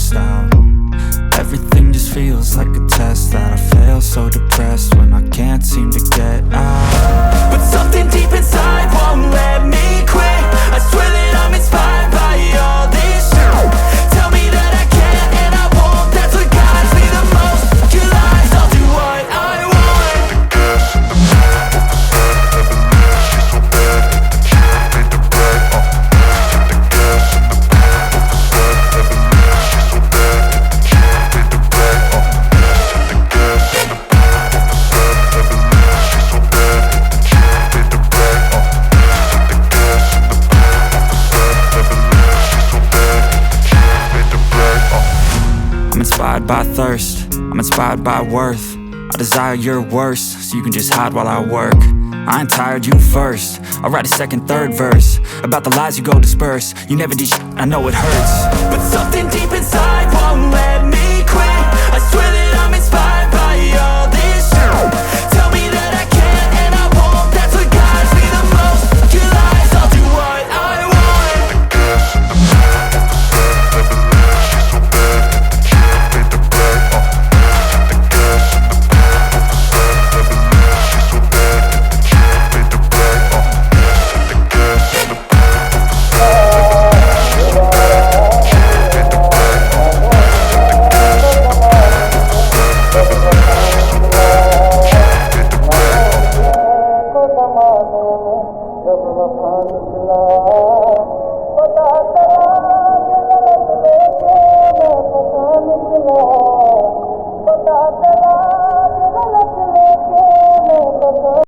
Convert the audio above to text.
stressed out. Everything just feels like a test that I fail, so depressed when I can't seem to get out. But something deep inside won't let me quit. I swear that I'm inspired by all this shit. Tell me that I can't and I won't, that's what guides me the most. Your lies, I'll do what I want. The gas in the back of the sun, never leave, she's so bad. She made the brag, the gas in the back of the sun, never leave, she's so bad. She made the brag, the gas in the back of the sun, never leave, she's so bad. She made the brag, the gas in the back of the sun, never leave, she's so bad. She made the brag. I'm inspired by thirst, I'm inspired by worth. I desire your worst, so you can just hide while I work. I ain't tired, you first. I'll write a second, third verse about the lies you go disperse. You never did shit, I know it hurts. But something deep inside won't let